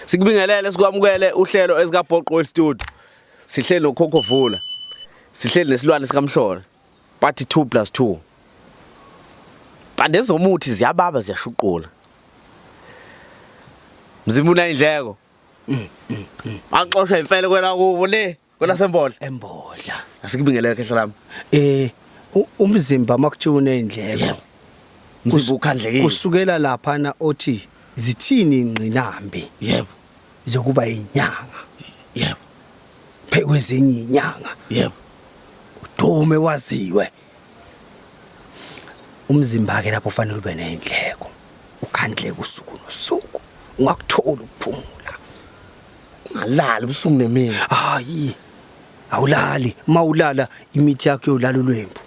Sikubingelele sikwamukele uhlelo esikabhoqo studio. Sihleli nokhokho Vula. Sihleli nesilwane sikaMhlola. Bathi 2+2. Bande zomuthi ziyababa ziyashuqula. Mzimuna indleko. Axoshwe imfele kwela kubo le, kwela sembodla. Embodla. Asikubingelele khehla lami. Umzimba makutshune indleko. Mzimba ukhandlekile. Kusukela lapha na othi zithini ingqinambi. Yebo. Zokuba inyanga. Yebo. Phekwezinye inyanga. Yebo. Udume waziwe. Umzimba ke lapho ufanele ube neindleko. Ukhandleke usuku nosuku. Ungakutholi ukuphumula. Ungalali ubusuku nemini. Hayi. Awulali, mawulala imithi yakho yolala ulwembu.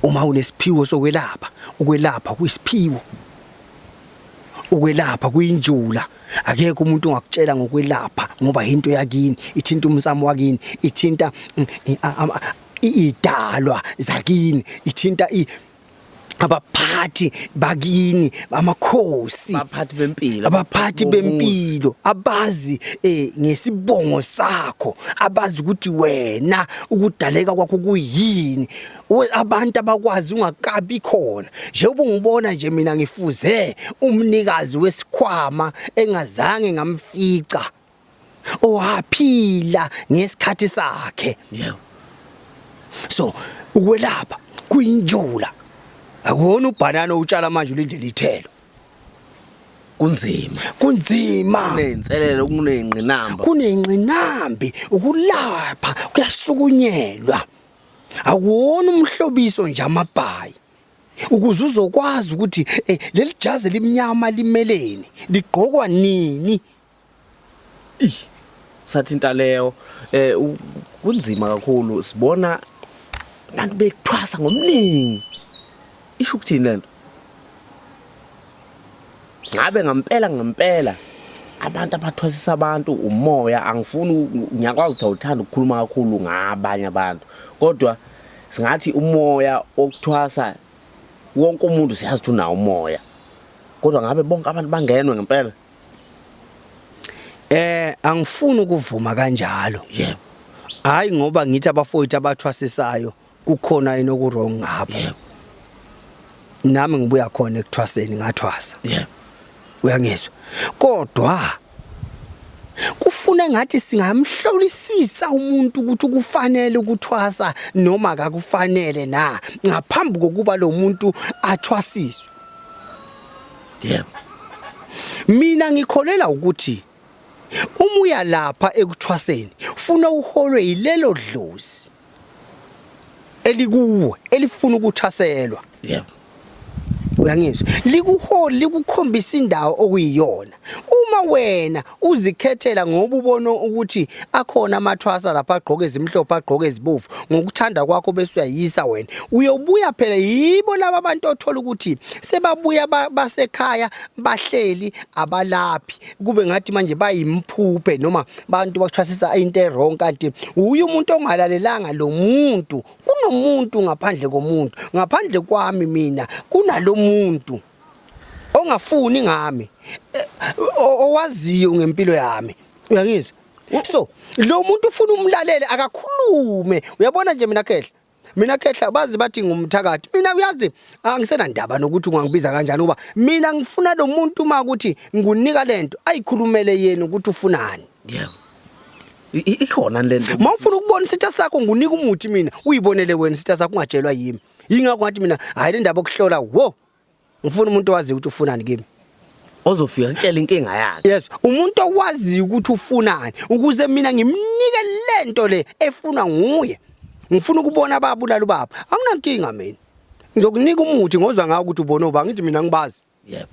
Uma unesiphiwo sokwelapha, ukwelapha kuyisiphiwo. Ukwelapha kuyinjula. Akekho umuntu ongakutshela ngokwelapha ngoba into yakini, ithinta umsamo wakini, ithinta idalwa zakini, ithinta abaphathi bakini, amakhosi, abaphathi bempilo abazi ngesibongo sakho, abazi ukuthi wena ukudaleka kwakho kuyini, abantu abakwazi ungakabi khona. Njengoba ngibona nje mina ngifuze umnikazi wesikhwama engazange ngamfica, owaphila ngesikhathi sakhe. So ukwelapha kuyinjula. Akuwona ubhanana utshala manje ulindele ithelo. Kunzima. Kunenselelo kunengqinamba. Kunengqinambi ukulapha kuyasukunyelwa. Akuwona umhlobiso nje amabhayi. Ukuze uzokwazi ukuthi leli jazi limnyama limeleni, ligqokwa nini. Sathinta leyo kunzima kakhulu sibona abantu bekuthwasa ngomningi. Isho ukuthini lento? Ngabe ngempela abantu abathwasisa abantu umoya angifuni ngiyakwazi ukuthi uthanda ukukhuluma kakhulu ngabanye abantu. Kodwa singathi umoya okuthwasa wonke umuntu siyazi ukuthi unawo umoya. Kodwa ngabe bonke abantu bangenwe ngempela? Angifuni ukuvuma kanjalo. Yebo. Hayi ngoba ngithi abafowethu abathwasisayo kukhona inoku wrong ngabo. Yebo. Nami ngibuya khona ekuthwaseni ngathwasa. Yebo. Uyangizwa? Kodwa kufuna ngathi singamhlolisisa umuntu ukuthi kufanele ukuthwasa noma akakufanele na ngaphambi kokuba lo muntu athwasiswe. Yebo. Mina ngikholela ukuthi uma uya lapha ekuthwaseni ufuna uholwe yilelo dlozi elikuwe elifuna ukuthaselwa. Yebo. Uyangizwa? Likuholi likukhombisa indawo okuyiyona. Uma wena uzikhethela ngoba ubona ukuthi akhona amathwasa lapha agqoke ezimhlophe agqoke ezibovu ngokuthanda kwakho bese uyayisa wena, uyobuya phela yibo laba abantu othola ukuthi sebabuya basekhaya bahleli abalaphi kube ngathi manje bayimphuphe noma abantu bakuthwasisa into errong kanti uyu umuntu ongalalelanga lo muntu. Kunomuntu ngaphandle komuntu, ngaphandle kwami mina kunalo muntu ongafuni ngami owaziyo ngempilo yami. Uyangizwa? So lo muntu ufuna umlalele akakhulume. Uyabona nje mina khehla bazi bathi ngumthakathi. Mina uyazi angisena ndaba nokuthi ungangibiza kanjani ngoba mina ngifuna lo muntu uma ukuthi ngunika lento ayikhulumele yena ukuthi ufunani. Yebo. Ikhona lento. Mawufuna ukubona isitha sakho ngunika umuthi mina uyibonele wena isitha sakho ungatshelwa yimi. Yingakho ngathi mina hayi le ndaba okuhlola wo. Ngifuna umuntu owazi ukuthi ufunani kimi. Ozofika ngitshela inkinga yakhe. Yes, umuntu owazi ukuthi ufunani ukuze mina ngimnike lento le efuna nguye. Ngifuna ukubona ababulala ubaba. Anginankinga mina. Ngizokunika umuthi ngozwa ngawo ukuthi ubone uba ngithi mina ngibazi. Yebo.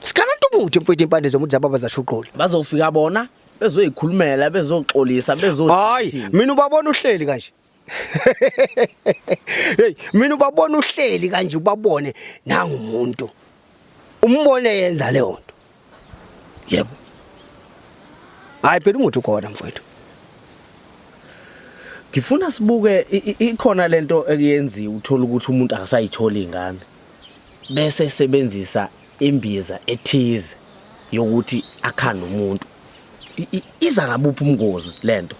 Sikanantu umuthi mfowethu impande zomuthi zababa zashuqola. Bazofika bona bezoyikhulumela bezoxolisa bezothi. Hayi, mina ubabona uhleli kanje. Hey, mina ubabona uhleli kanje ubabone nanga umuntu. Umbone yenza le nto. Yebo. Hayi phela umuthi ukhona mfowethu. Ngifuna sibuke ikhona lento ekuyenziwa uthola ukuthi umuntu akasayithola ingane. Bese sebenzisa imbiza ethize yokuthi akhanda umuntu iza ngabuphi umngozi lento?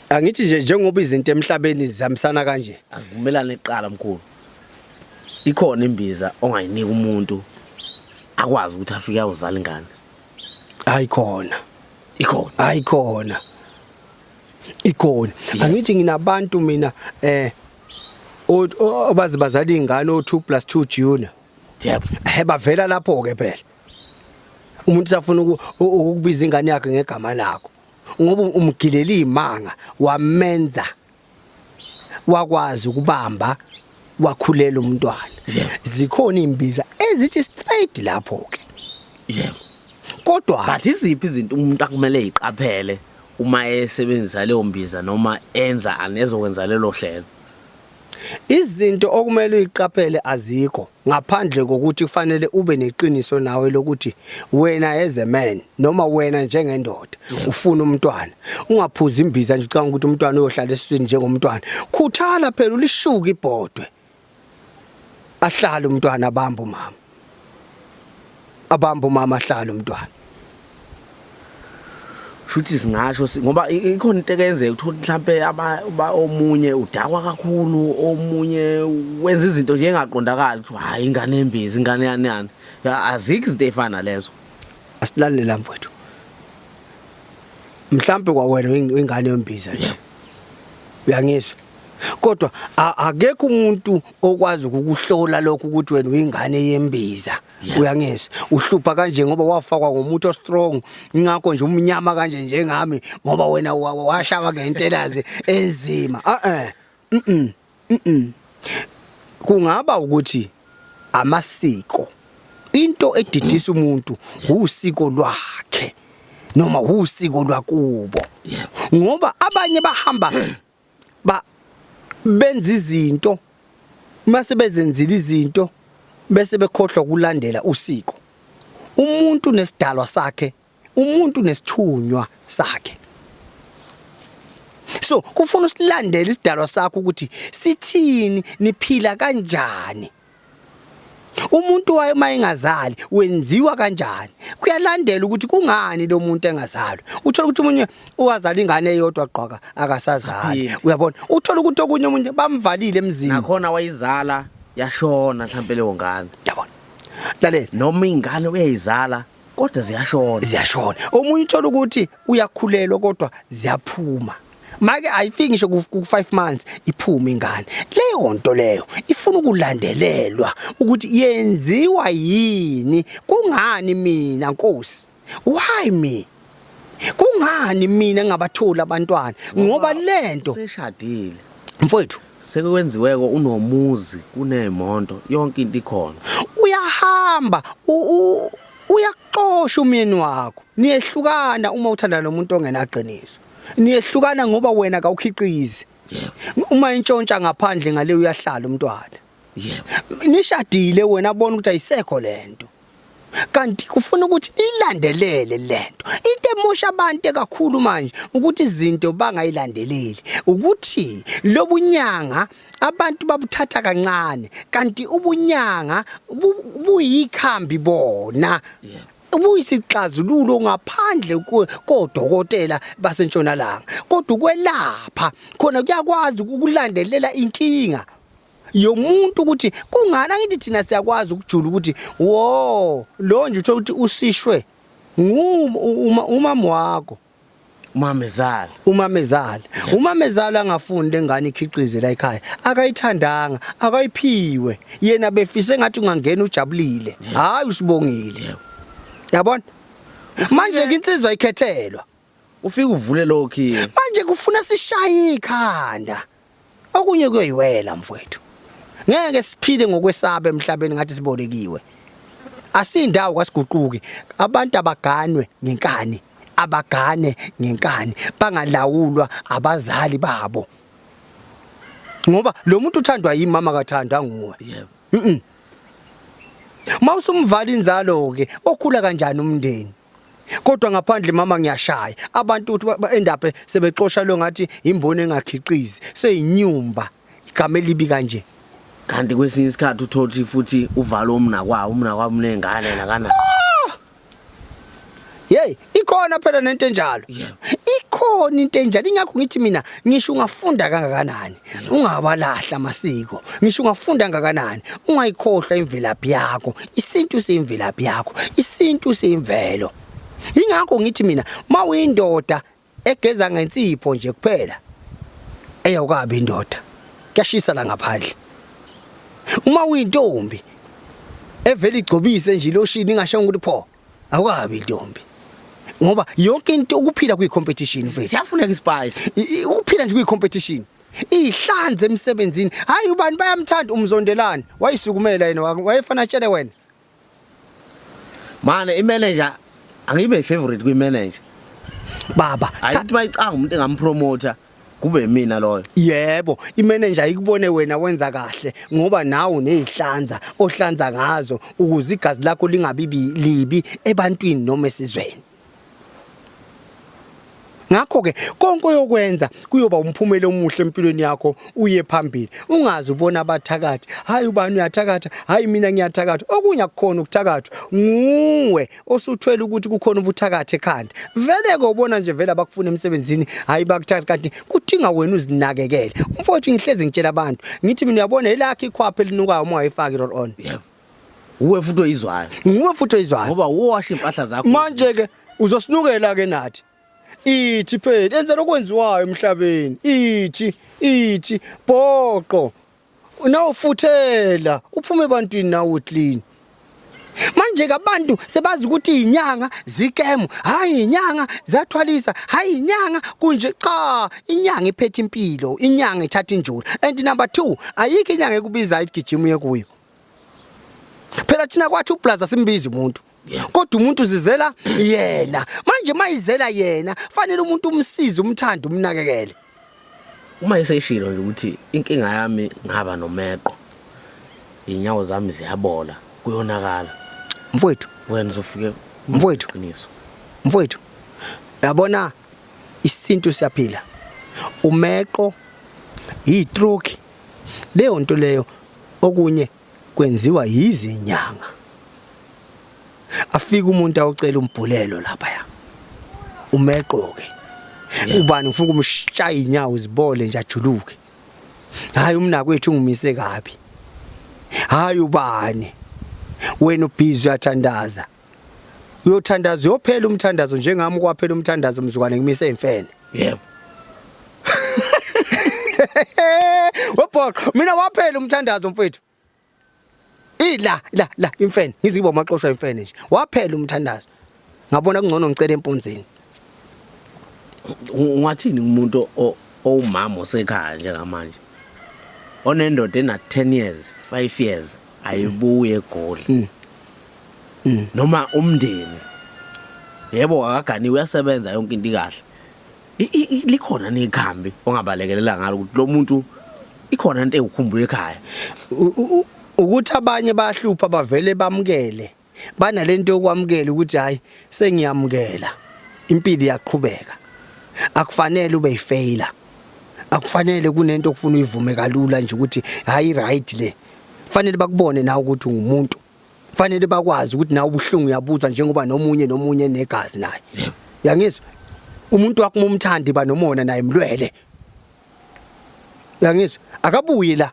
Angithi nje njengoba izinto emhlabeni zihambisana kanje, asivumelane eqala mkhulu. Ikhona imbiza ongayinika umuntu akwazi ukuthi afike ayozala ingane. Ikhona. Yeah. Angithi nginabantu mina obazi bazala ingane o2+2 junior. Yebo. Bavela lapho ke phela. Umuntu safuna ukubiza ingane yakhe ngegama lakho. Ngoba umgilela imanga wamenza wakwazi ukubamba wakhulela umntwana. Zikhona imbiza ezithi straight lapho ke. Yebo. Kodwa but iziphi izinto umuntu akumele iqaphele uma esebenzisa leyo mbiza noma enza anezokwenza lelo hlelo? izinto okumele uyiqaphele azikho ngaphandle kokuthi kufanele ube neqiniso nawe lokuthi wena as a man noma wena njengendoda ufuna umntwana ungaphuza imbiza nje ucanga ukuthi umntwana uyohlala esiswini njengomntwana khuthala phela ulishuka ibhodwe ahlala umntwana abamba umama ahlala umntwana Shuthi singasho ngoba ikhona into ekenzeka uthola mhlambe omunye udakwa kakhulu omunye wenza izinto nje engaqondakali ukuthi hayi ingane embizi ingane yani azikho izinto ezifana lezo asilalela mfowethu mhlambe kwawena ingane yombiza nje uyangizwa kodwa akekho umuntu okwazi ukukuhlola lokho ukuthi wena uyingane yembiza uyangizwa uhlupha kanje ngoba wafakwa ngomuntu ostrong ingakho nje umnyama kanje njengami ngoba wena washaka ngentelazi enzima kungaba ukuthi amasiko into edidisa umuntu usiko lwakhe noma usiko lwakubo ngoba abanye bahamba benza izinto mase bezenzile izinto bese bekhohlwa kulandela usiko umuntu nesidalwa sakhe umuntu nesithunywa sakhe so kufuna usilandele isidalwa sakho ukuthi sithini niphila kanjani umuntu waye mayengazali wenziwa kanjani kuyalandela ukuthi kungani lo muntu engazalwa uthola ukuthi umunye uwazala ingane eyodwa gqoka akasazali uyabona uthola ukuthi okunye umunye bamvalile emzini nakhona wayizala yashona mhlambe leyo ngane yabona lalela noma ingane uyayizala kodwa ziyashona omunye uthola ukuthi uyakhulelwa kodwa ziyaphuma make ayifiki ngisho ku5 months iphuma ingane leyo nto leyo ifuna ukulandelelwa ukuthi yenziwa yini kungani mina Nkosi why me kungani mina ngabathola abantwana ngoba lento seshadile mfowethu sekwenziweko unomuzi kunemonto yonke into ikhona uyahamba uyaxosha umyeni wakho niyehlukana uma uthanda nomuntu ongenaqiniso niyehlukana ngoba wena kawukhiqizi uma intshontsha ngaphandle ngale uyahlala umntwana nishadile wena bona ukuthi ayisekho lento kanti kufuna ukuthi ilandelele lento into emosha abantu kakhulu manje ukuthi izinto bangayilandeleli ukuthi lobunyanga abantu babuthatha kancane kanti ubunyanga buyikhambi bona ubuyisixazululo ngaphandle kodokotela basentshonalanga kodwa ukwelapha khona kuyakwazi ukulandelela inkinga yomuntu ukuthi kungana ngithi thina siyakwazi ukujula ukuthi wo lo nje uthola ukuthi usishwe umama wakho umamezala angafuni lengane ikhiqize la ekhaya akayithandanga akayiphiwe yena befise ngathi ungangena ujabulile hayi usibongile yabona manje insizwa ikhethelwa ufika uvule lokho manje kufuna sishaye ikhanda okunye kuyiwela mfowethu ngeke siphile ngokwesaba emhlabeni ngathi sibolekiwe asindawo kwasiguquki abantu abagane ngenkani bangalawulwa abazali babo ngoba lo muntu uthandwa yimama kathandwa nguwe mawusumvala inzalo ke okhula kanjani umndeni kodwa ngaphandle mama ngiyashaya abantu ukuthi endaphe sebexosha lo ngathi imboni engakhiqizi seyinyumba igama elibi kanje kanti kwesinye isikhathi uthothi futhi uvalo umnakwawo mnengane nakana. Hey, ikhona phela nento enjalo. Ikhona into enjalo ingakho ngithi mina ngisho ungafunda kangakanani, ungabalahla amasiko. Ngisho ungafunda kangakanani, ungayikhohlwa imvelaphi yakho. Isintu siyimvelaphi yakho, isintu siyimvelo. Ingakho ngithi mina mawuyindoda egeza ngensipho nje kuphela eyawukabi indoda kuyashisa la ngaphandle. Uma uyintombi evela igcobise nje loshini ingasho ukuthi pho awukabi intombi. Ngoba yonke into ukuphila kwi-competition mfethu. Siyafuneka ispice. Ukuphila nje kwi-competition. Ihlanze emsebenzini. Hayi ubani bayamthanda umzondelane. Wayisukumela yena wayefana tshele wena. Manje imanager angibe favorite kwi-manager. Baba, ayithi bayicanga umuntu engampromoter kube mina loyo. Yebo, imanager ayikubone wena wenza kahle ngoba nawe unezihlanza ohlanza ngazo ukuze igazi lakho lingabibi libi ebantwini noma esizweni. Ngakho ke konke oyokwenza kuyoba umphumela omuhle empilweni yakho uye phambili. Ungazi ubona abathakathi, hayi ubani uyathakatha, hayi mina ngiyathakatha. Okunya kukhona ukuthakathwa. Nguwe osuthwele ukuthi kukhona ubuthakathi ekhanda. Vele ke ubona nje vele abakufuna emsebenzini, hayi bakuthatha kanti kudinga wena uzinakekele. Mfowethu ngihlezi ngitshela abantu, ngithi mina uyabona ilakhi ikhwaphe elinukayo uma uyifaka i-roll on. Yebo. Uwe futhi oyizwayo. Nguwe futhi oyizwayo. Ngoba uwasha impahla zakho. Manje ke uzosinukela ke nathi. Ithi phela enza lokwenziwayo emhlabeni. Ithi boqo. Nawufuthela uphume ebantwini nawo clean. Manje ke abantu sebazi ukuthi inyanga zikemu, hayi inyanga zathwalisa, hayi inyanga kunje cha, inyanga iphethe impilo, inyanga ithatha injula. And number 2, ayikho inyanga ekubiza igijima uye kuyo. Phela thina kwathi uplaza simbizi umuntu. Kodwa umuntu uzizela yena. Manje mayizela yena, fanele umuntu umsize umthanda umnakekele. Uma eseshilo nje ukuthi inkinga yami ngaba nomeqo. Inyawo zami ziyabola, kuyonakala. Mfowethu, wena uzofike mfowethu qiniso. Mfowethu, yabona isintu siyaphila. Umeqo, itroki, leyo nto leyo okunye kwenziwa yizinyanga. Afika umuntu awucela umbhulelo lapha ya. Umeqo ke. Ubani ufuna ukumshaya inyawo zibole nje ajuluke. Hayi umnakwethu ungimise kabi. Hayi ubani. Wena ubhizi uyathandaza. Uyothandaza uyophela umthandazo njengami kwaphela umthandazo mzukwane ngimise emfene. Yebo. Wapho mina waphela umthandazo mfethu. La imfene ngizibo maxoshwa imfene nje. Waphela umthandazo. Ngabona kungcono ngicela empunzini. Ungathini umuntu owumama osekhaya njengamanje? Onendoda ena 10 years, 5 years ayibuye eGoli. Noma umndeni. Yebo akaganiwe uyasebenza yonke into ikahle. Likhona nekhambi ongabalekelela ngalo ukuthi lo muntu ikhona into ekukhumbula ekhaya. Ukuthi abanye bayahlupha bavele bamukele. Banalento yokwamukela ukuthi hayi sengiyamukela. Impilo iyaqhubeka. Akufanele ube yifailure. Akufanele kunento okufuna uyivume kalula nje ukuthi hayi right le. Fanele bakubone nawe ukuthi ungumuntu. Fanele bakwazi ukuthi nawe ubuhlungu uyabuzwa njengoba nomunye negazi naye. Yangizwa? Umuntu wakho umthandi ba nomona naye imlwele. Yangizwa? Akabuye la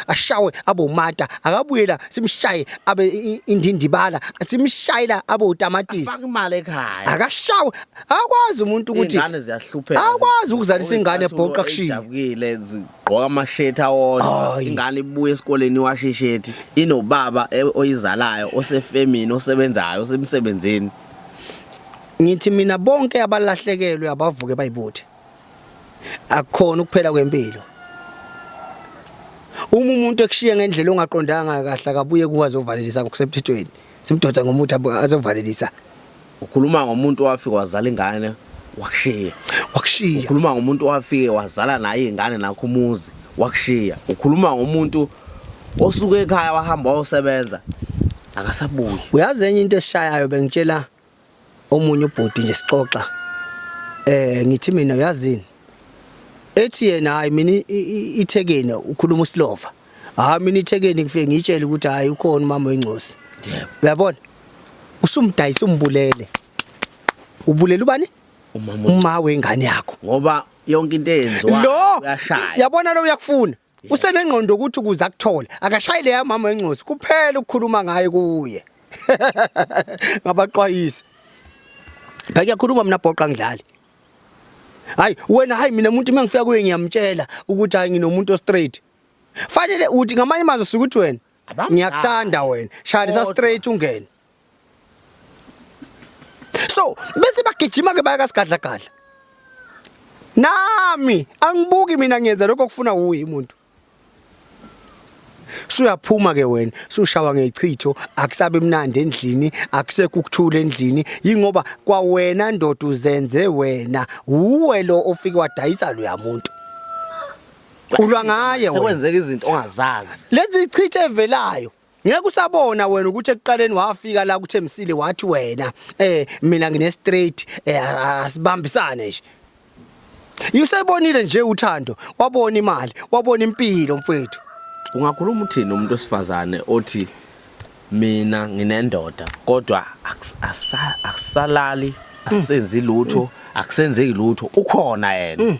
ashawe abomata, akabuye la simshaye abe indindibala, simshayela abotamatisi. Afaka imali ekhaya. Akashawe, akwazi umuntu ukuthi ingane ziyahlupheka. Akwazi ukuzalisa ingane ebhoqa kushini. Ijabukile zigqoka amashethi awodwa. Ingane ibuye esikoleni iwashe ishethi. Inobaba oyizalayo osefemini osebenzayo osemsebenzini. Ngithi mina bonke abalahlekelwe abavuke bayibuthe. Akukhona ukuphela kwempilo. Uma umuntu ekushiya ngendlela ongaqondanga kahle akabuye kuwazovalelisa ngokusemthethweni. Simdonsa ngomuthi azovalelisa. Ukhuluma ngomuntu owafika wazala ingane wakushiya. Ukhuluma ngomuntu owafike wazala naye ingane nakho umuzi wakushiya. Ukhuluma ngomuntu osuke ekhaya wahamba wayosebenza akasabuyi. Uyazi enye into esishayayo bengitshela omunye ubhodi nje sixoxa. Ngithi mina uyazini ethi yena hayi mina iThekwini ukhuluma uSlova mina ithekeni ngifike ngitshela ukuthi hayi ukhona umama weNcosi. Yebo. Uyabona? Usumdayisa umbulele. Ubulela ubani? Uma wengane yakho. Ngoba yonke into eyenziwa uyashaya. Yabona lo uyakufuna. Usenengqondo ukuthi ukuza kuthola. Akashayile ya mama weNcosi kuphela ukukhuluma ngaye kuye. Ngabaxwayisa. Phela yakhuluma mina Bhoqa ngidlali. Hayi wena hayi mina umuntu mangifika kuye ngiyamtshela ukuthi hayi nginomuntu straight. Fanele uthi ngamanye amazwi sikuthi wena ngiyakuthanda wena. Shaya straight ungene. So bese bagijima ke baya kaSigadla gadla. Nami angibuki mina ngiyenza lokho kufuna uyi umuntu. Suyaphuma ke wena, sushawa ngechitho, akusabe emnandi endlini, akusekho ukuthula endlini, yingoba kwawena ndoda uzenze wena, uwe lo ofike wadayisa lo yamuntu. Ulwa ngaye wena. Sekwenzeka izinto ongazazi. Lezi chithe evelayo. Ngeke usabona wena ukuthi ekuqaleni wafika la kuThemsile wathi wena mina ngine straight asibambisane nje. Yusebonile nje uthando, wabona imali, wabona impilo mfethu. Ungakhuluma uthini umuntu osifazane othi mina nginendoda kodwa akusalali asenzi lutho akusenzeki lutho ukhona yena.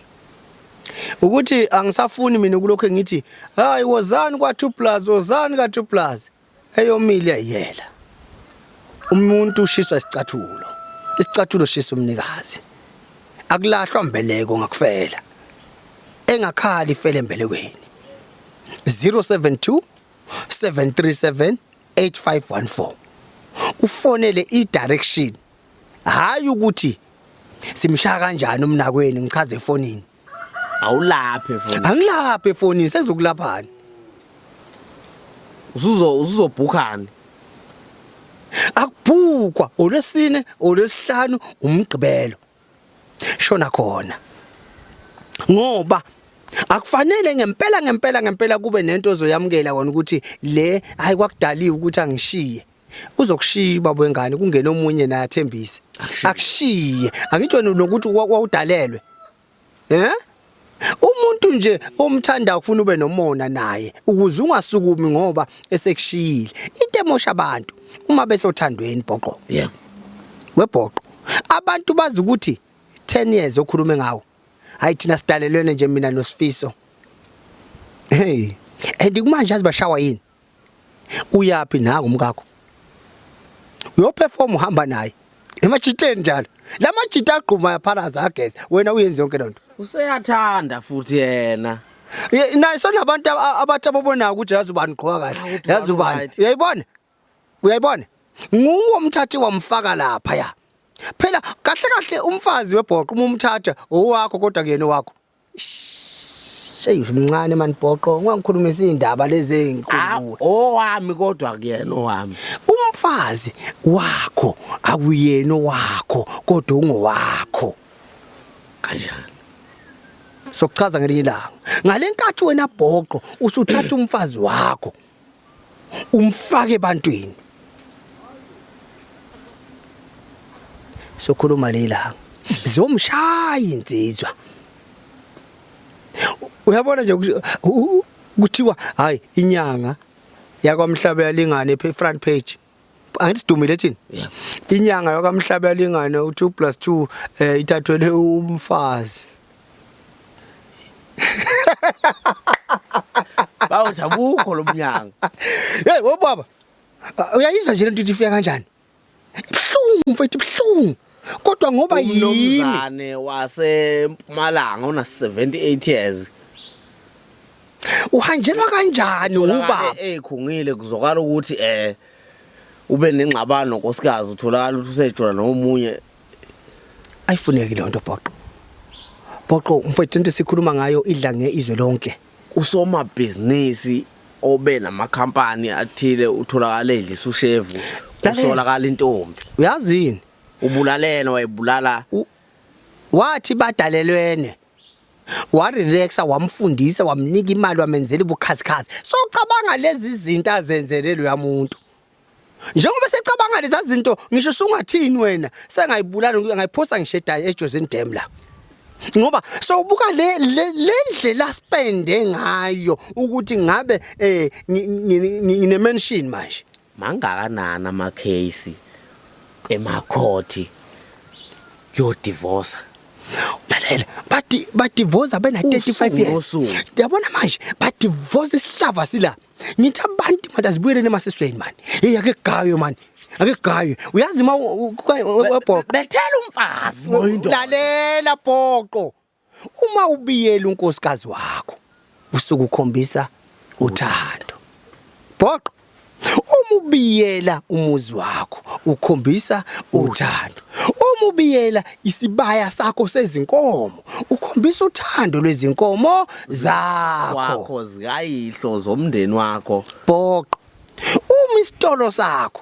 Ukuthi angisafuni mina kulokho ngithi hayi wozani kwa2+, wozani ka2+. Eyomile yayela. Umuntu ushiswa isicathulo. Isicathulo shisa umnikazi. Akulahlwa mbeleko ngakufela. Engakhali ifele mbelekweni. 072 737 8514. Ufonele idirection. Hayi ukuthi simshaya kanjani umnakweni ngichaze efonini. Awulaphe mfowethu. Angilaphe efonini sezokulaphani. Uzobhukhani. Akubhukwa olwesine olwesihlanu umgqibelo. Shona khona. Ngoba akufanele ngempela kube nento ozoyamukela wona ukuthi le hayi kwakudaliwe ukuthi angishiye. Uzokushiya babo wengane kungena omunye naye athembise. Akushiye. Angitsho nokuthi wawudalelwe. Umuntu nje omthanda ufuna ube nomona naye ukuze ungasukumi ngoba esekushiyile. Into emosha abantu uma besothandweni Bhoqo. Yeah. Webhoqo. Abantu bazi ukuthi 10 years okhulume ngawo. Hayi thina sidalelwene nje mina noSifiso. Hey, kumanje azibashawa yini? Uyapi nako umkakho? Uyoperform uhamba naye. Emajiteni njalo. Lamajita aqhuma yaphalaza ageza. Wena uyenze yonke lonto. Useyathanda futhi yena. Naye sonabantu abathi ababona ukuthi yazi ubani gqoka kahle. Yazi ubani. Uyayibona? Uyayibona? Nguwo umthathi wamfaka lapha ya. Phela kahle umfazi weBhoqo uma umthatha owakho kodwa kuyena wakho. Umncane mani Bhoqo ungangikhulumisa indaba lezi ezinkulu. Owami kodwa kuyena owami. Umfazi wakho akuyena wakho kodwa ungowakho. Kanjani? Sokuchaza ngelinye ilanga. Ngalenkathi wena Bhoqo usuthatha umfazi wakho umfake ebantwini. Sokhuluma lelanga. Zomshaya insizwa. Uyabona nje kuthiwa hayi inyanga yakwaMhlaba yalingane front page. Angithi sidumile thini? Yeah. Inyanga yakwaMhlaba yalingane u2+2 ithathwele umfazi. Bawujabukho lomnyanga. Hey wobaba. Uyayizwa nje lento ifika kanjani? Ibhlungu mfethu ibhlungu. Kodwa ngoba yini umnomzane waseMpumalanga una 78 years. Uhanjelwa kanjani ubaba? Ekhungile kuzokala ukuthi ube nengxabano nonkosikazi utholakala ukuthi usejona nomunye. Ayifuneki le nto Bhoqo. Bhoqo mfethu into sikhuluma ngayo idla ngeizwe lonke. Usomabhizinisi obe namakhampani athile utholakala edlisa ushevu. Usolakala intombi. Uyazini? Ubulalene wayibulala. Wathi badalelwene. Warelaxa wamfundisa wamnika imali wamenzela ubukhazikhazi. So ucabanga lezi zinto azenzelelwe yamuntu. Njengoba secabanga lezi zinto ngisho sungathini wena sengayibulala ngayiphosa ngisheda eJozen Dam la. ngoba sowubuka le ndlela spende ngayo ukuthi ngabe ngine mention manje mangakanani ama case emakhoti yo divorce. lalela ba divorce abena 35 years yabona manje ba divorce isihlava sila ngithi abantu madazibuyele emasisweni man hey ake gayo man ake gayo uyazi webhoqo bethela umfazi lalela bhoqo uma ubiyela unkosikazi wakho usuku ukhombisa uthando bhoqo uma ubiyela umuzi wakho ukhombisa uthando uma ubiyela isibaya sakho sezinkomo ukhombisa uthando lwezinkomo wakho zikayihlo zomndeni wakho bhoqo uma isitolo sakho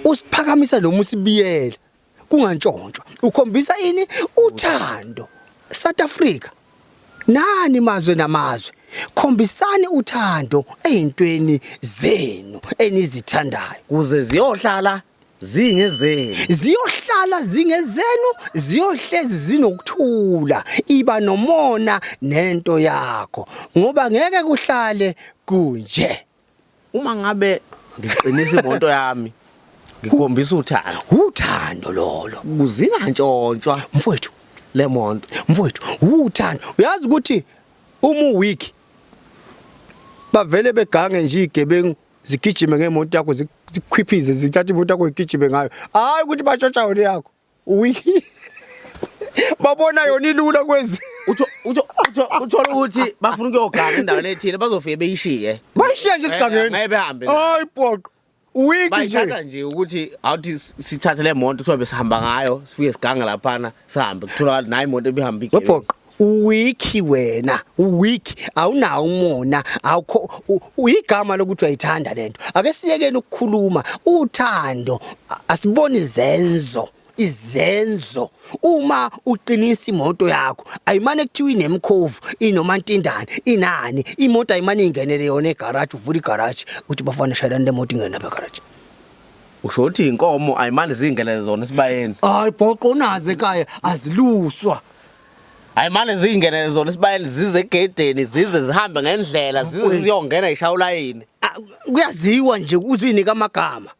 usiphakamisa noma usibiyela kungantshontshwa ukhombisa ini uthando South Africa nani mazwe namazwe khombisani uthando ezintweni zenu enizithandayo kuze ziyohlala zingezenu ziyohlezi zinokuthula iba nomona nento yakho ngoba ngeke kuhlale kunje uma ngabe ngiqinisa imoto yami ngikhombisa uthando lolo kuzingantshontshwa mfowethu le monto mfowethu uthando uyazi ukuthi uma week bavele begange nje igebengu zigijime ngemoto yakho zikhwiphize zithatha imoto yakho igijime ngayo hayi ukuthi bashosha yona yakho week babona yona ilula kwezi uthola ukuthi bafuna ukuyoganga endaweni ethile bazofike beyishiye nje sigangeni ngeke behambe hayi bhoqo week bayithatha nje ukuthi awuthi sithathe le moto sobe sihamba ngayo sifike siganga laphana sihambe kuthola nayi imoto ebihamba igebe uwiki wena uwiki awunawo umona awukho uyigama lokuthi uyayithanda lento ake siyekeni ukukhuluma uthando asiboni izenzo uma uqinisa imoto yakho ayimane kuthiwa inemkhovu inomantindane inani imoto ayimane ingenele yona egarage uvula igarage uthi bafana shayelana le moto ingena lapha egarage usho ukuthi inkomo ayimane zingenele zona sibayeni hayi bhoqo unaze ekhaya aziluswa ayimane zingenele zona sibayeni zize egedeni zize zihambe ngendlela zize ziyongena ishawulayini kuyaziwa nje uzwinika amagama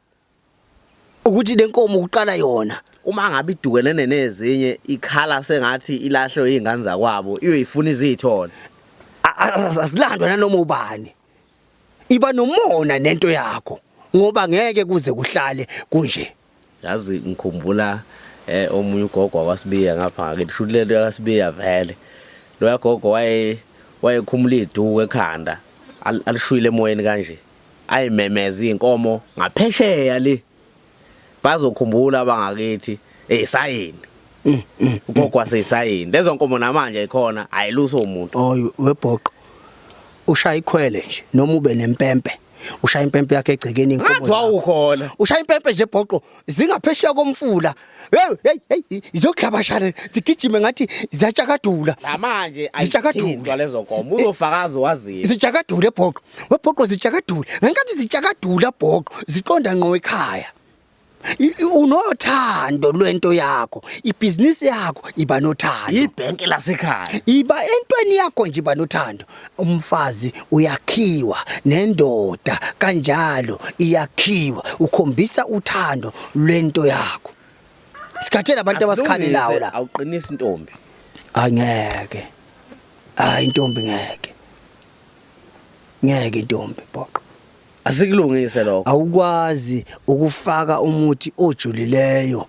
ukuthi lenkomo uqala yona uma ngabe idukelene nezinye ikhala sengathi ilahlwe izingane zakwabo iyoyifuna izithola asilandwa nanoma ubani iba nomona nento yakho ngoba ngeke kuze kuhlale kunje yazi ngikhumbula omunye ugogo wakwasibiya ngapha ngakithi shulelo yakasibiya vele lo yagogo wayekhumula iduku ekhanda alishuyile emoyeni kanje ayimemeza inkomo ngaphesheya le bazokhumbula abangakithi sayini ugogo waseyisayini lezo nkomo namanje ikhona ayiluso umuntu oy webhoqo ushaya ikhwele nje noma ube nempempe ushaya impempe yakhe egcekeni inkomo zakho ukhona ushaya impempe nje bhoqo zingaphesheya komfula hey izokhlabashana zigijime ngathi ziyajakadula manje ayijakadula lezo nkomo uzofakaza waziyo zijakadule bhoqo webhoqo zijakadula ngenkathi zijakadula bhoqo ziqonda ngqo ekhaya unothando lwento yakho ibhizinisi yakho iba nothando ibhenki lasekhaya iba entweni yakho nje iba nothando umfazi uyakhiwa nendoda kanjalo iyakhiwa ukhombisa uthando lwento yakho sikhathela abantu abasikhalelayo la awuqinisa intombi angeke intombi ngeke intombi bhoqo asikulungise lokho awukwazi ukufaka umuthi ojulileyo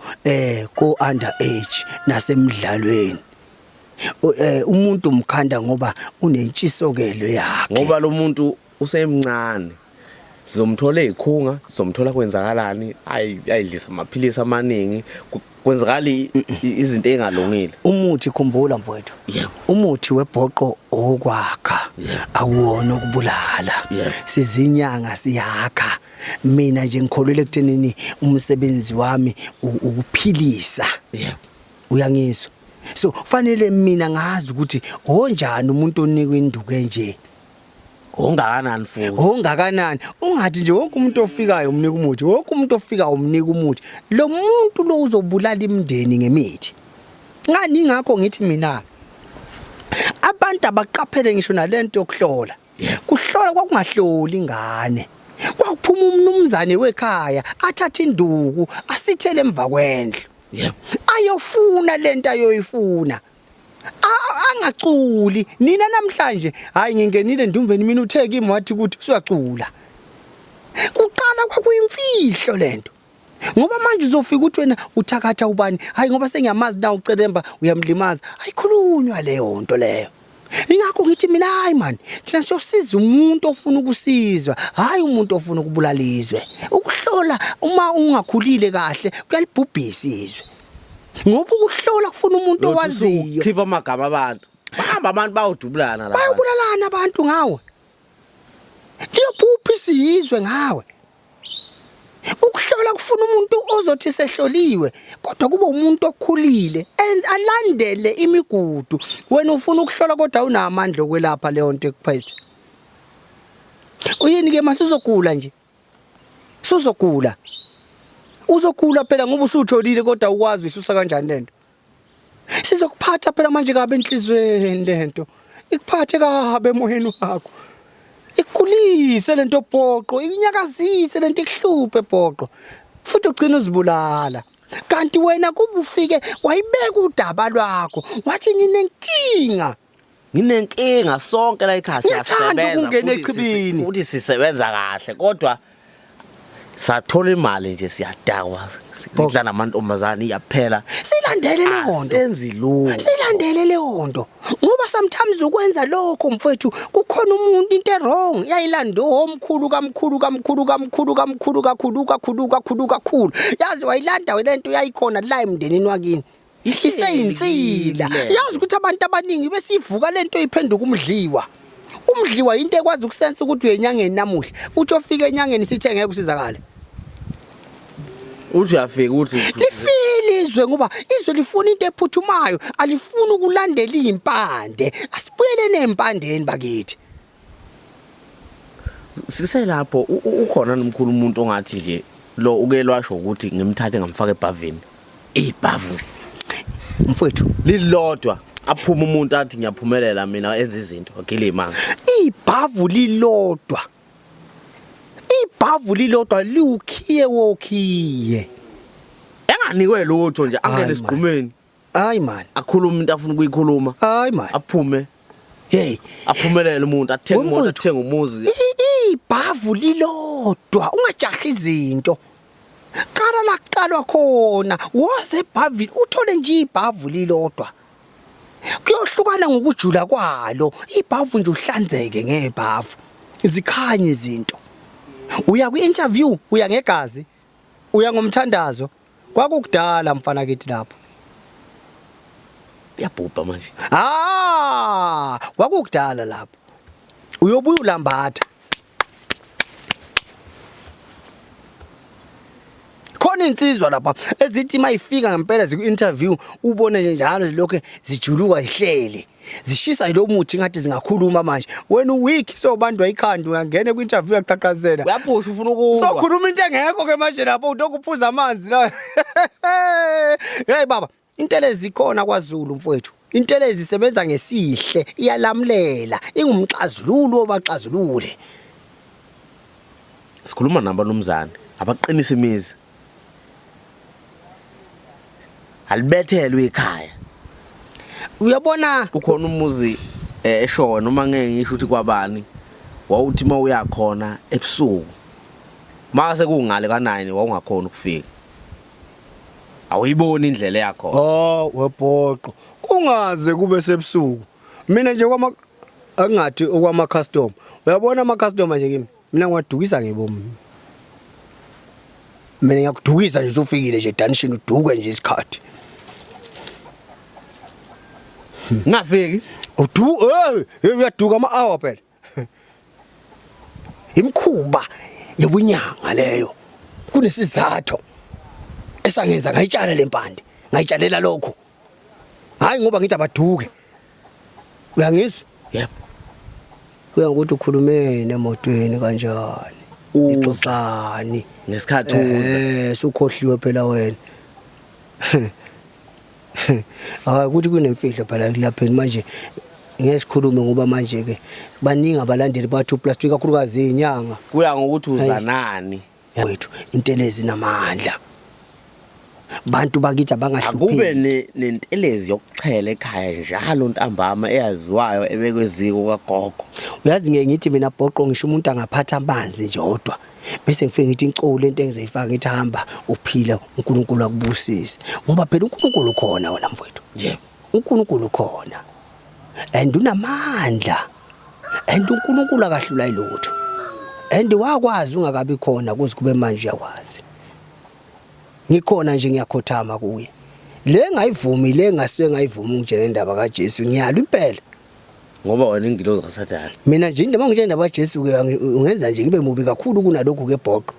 ko underage nasemidlalweni umuntu umkhanda ngoba unentshisokelo yakhe ngoba lo muntu usemncane sizomthola ezikhunga sizomthola kwenzakalani ayidlisa amaphilisi amaningi kwenzakala izinto engalungile umuthi khumbula mfowethu umuthi webhoqo okwakha awuwona ukubulala sizinyanga siyakha mina nje ngikholwele ekuthenini umsebenzi wami ukuphilisa uyangizwa so fanele mina ngazi ukuthi onjani umuntu onikwe induku enje ongakanani futhi ongakanani ungathi nje wonke umuntu ofikayo umnika umuthi wonke umuntu ofika umnika umuthi lo muntu lo uzobulala imndeni ngemithi ngani ngakho ngithi mina abantu abaqaphele ngisho nalento yokuhlola kuhlola kwakungahloli ingane kwakuphuma umnumzane wekhaya athatha induku asithele emva kwendlu ayofuna lento ayoyifuna angaculi nina namhlanje hayi ngingenile ndumveni mina uthe kimi wathi ukuthi usuyacula kuqala kwakuyimfihlo lento ngoba manje uzofika uthi wena uthakatha ubani hayi ngoba sengiyamazi na ucelemba uyamlimaza ayikhulunywa leyo nto leyo ingakho ngithi mina hayi man thina siyosiza umuntu ofuna ukusizwa hayi umuntu ofuna ukubulalizwe ukuhlola uma ungakhulile kahle kuyalibhubhisa izwe ngoba ukuhlola kufuna umuntu owaziyo khipha amagama abantu bahamba abantu bayodubulana la bayobulalana abantu ngawe liyobhubhisa izwe ngawe ukuhlola kufuna umuntu ozothi sehloliwe kodwa kube umuntu okhulile alandele imigudu wena ufuna ukuhlola kodwa unamandla okwelapha leyo nto ekuphethe uyini ke masuzogula nje suzogula uzogula phela ngoba usutholile kodwa ukwazi isusa kanjani lento sizokuphatha phela manje kabe enhlizweni lento ikuphathe kabe emoyeni wakho ikulise lento bhoqo inyakazise lento ekuhluphe bhoqo futhi ugcina uzibulala kanti wena kuba ufike wayibeka udaba lwakho wathi nginenkinga sonke la ekhaya siyasebenza futhi sisebenza kahle kodwa sathola imali nje siyadakwa sikudla namantombazane iyaphela silandele le honto silandele le honto ngoba sometimes ukwenza lokho mfethu kukhona umuntu into wrong yayilanda omkhulu kakhulu yazi wayilanda lento yayikhona la emndenini wakini iseyinsila yazi ukuthi abantu abaningi besivuka lento iphenduka umdliwa into ekwazi ukusenza ukuthi uyenyangeni namuhla uthi ofika enyangeni sithe ngeke usizakala uthi uyafika uthi lifilizwe ngoba izwe lifuna into ephuthumayo alifuni ukulandela impande asibuyele nempandeni bakithi siselapho ukhona nomkhulu umuntu ongathi nje lo ukelwasho ukuthi ngimthathe ngamfaka ebhavini ibhavu nje mfowethu lilodwa aphuma umuntu athi ngiyaphumelela mina enza izinto agile imanga ibhavu lilodwa liwukhiye wokhiye enganikwe lutho nje angene esigqumeni hayi man akhuluma umuntu afuna ukuyikhuluma hayi man aphume hey aphumelele umuntu athenga umuntu athenga umuzi ibhavu lilodwa ungajahi izinto qala la qalwa khona waze ebhavini uthole nje ibhavu lilodwa kuyohlukana ngokujula kwalo ibhavu nje uhlanzeke ngebhavu izikhanye izinto uya kwi-interview uya ngegazi uya ngomthandazo kwakukudala mfana kithi lapho yabhubha manje kwakukudala lapho uyobuya ulambatha khona insizwa lapha ezithi mayifika ngempela ziku-interview ubone nje njalo zilokho zijuluka ihlele zishisa lo muthi ngathi zingakhuluma manje wena uweek sobandwa ikhanda uyangena ku-interview yaqhaqhazela uyaphusha ufuna ukulwa sokhuluma into engekho ke manje lapho utokuphuza amanzi la hey baba intelezi ikhona kwaZulu mfowethu intelezi isebenza ngesihle iyalamlela ingumxazululo obaxazulule sikhuluma nabanumzane abaqinisa imizi alibethelwe ekhaya uyabona ukhona umuzi eshowe noma ngeke ngisho ukuthi kwabani wawuthi mawuyakhona ebusuku mase kungale ka9 wawungakhona ukufika awuyiboni indlela yakho webhoqo kungaze kube sebusuku mina nje angathi okwama customer uyabona ama customer nje kimi mina ngiwadukisa ngebomi mina ngiyakudukisa nje usufikile nje danishini uduke nje isikhathi ngafiki uyaduka ama-hour phela imkhuba yobunyanga leyo kunesizathu esangenza ngayitshala lempande ngayitshalela lokho hayi ngoba ngithi abaduke uyangizwa yebo kuya ukuthi ukhulumene emotweni kanjani ixoxani ngesikhathi uza sukhohliwe phela wena Hayi ukuthi kunemfihlo phela lapheni manje ngesikhulume ngoba manje ke baningi abalandeli ba2 plus 2 kakhulukazi inyanga kuya ngokuthi uzanani wethu intelezi namandla bantu bakithi akube abangahlupheki nentelezi yokuchela ekhaya njalo ntambama eyaziwayo ebekweziko kagogo uyazi ngeke ngithi mina bhoqo ngisho umuntu angaphatha amanzi nje odwa bese ngifike ngithi incolo lento engizeyifaka ngithi hamba uphila uNkulunkulu akubusise ngoba phela uNkulunkulu ukhona wena mfowethu yebo uNkulunkulu ukhona and unamandla and uNkulunkulu akahlula ilutho and wakwazi ungakabi khona kuze kube manje uyakwazi ngikhona nje ngiyakhothama kuye le ngayivumi le ngasuke ngayivuma ukutshela indaba kaJesu ngiyalo impela ngoba wena ingilozi kaSathane mina nje indaba ngitshela indaba kaJesu ke ungenza nje ngibe mubi kakhulu kunalokho ke bhoqo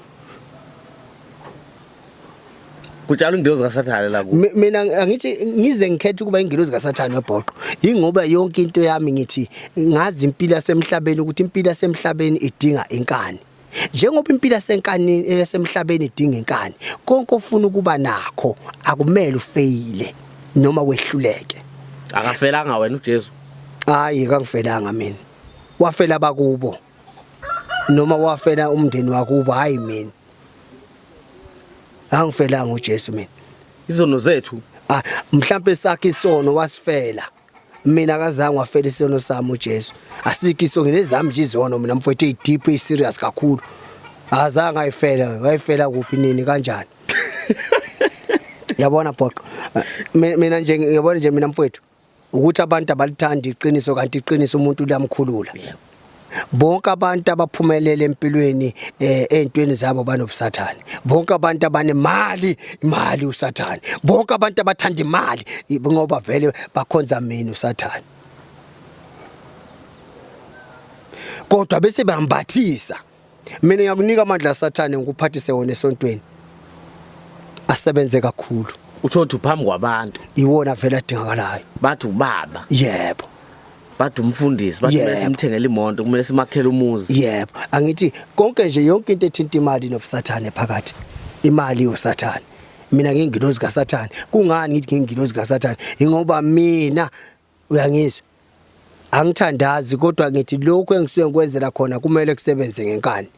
kutshalo ingilozi kaSathane la ku mina angithi ngize ngikhethe kuba ingilozi kaSathane webhoqo ingoba yonke into yami ngithi ngazi impilo yasemhlabeni ukuthi impilo yasemhlabeni idinga inkani njengoba impilo yasenkani yasemhlabeni idinga inkani konke ofuna ukuba nakho akumele ufeyile noma wehluleke akafelanga wena uJesu hayi kangifelanga mina wafela bakubo noma wafela umndeni wakubo hayi mina angifelanga uJesu mina izono zethu mhlambe sakhe isono wasifela mina akazange wafela isono sami uJesu asikho isono nezami nje izono mina mfowethu edeep serious kakhulu azange ayifela wayifela kuphi nini kanjani yabona bhoqo mina nje ngiyabona nje mina mfowethu ukuthi abantu abalithanda iqiniso kanti iqiniso umuntu liyamkhulula bonke abantu abaphumelele empilweni ezintweni zabo banobusathane bonke abantu abanemali imali usathane bonke abantu abathanda imali ngoba vele bakhonza mina usathane kodwa bese bayambathisa mina ngiyakunika amandla asathane ngikuphathise wona esontweni asebenze kakhulu uthothi phambi kwabantu iwona vele adingakalayo bathi ubaba yebo bathi umfundisi bathi Yebo. kumele simthengele imoto kumele simakhele umuzi yebo angithi konke nje yonke into ethinta imali nobusathane phakathi imali usathane mina ngingilozi kaSathane kungani ngithi ngingilozi kaSathane ingoba mina uyangizwa angithandazi kodwa ngithi lokho engisuke ngikwenzela khona kumele kusebenze ngenkani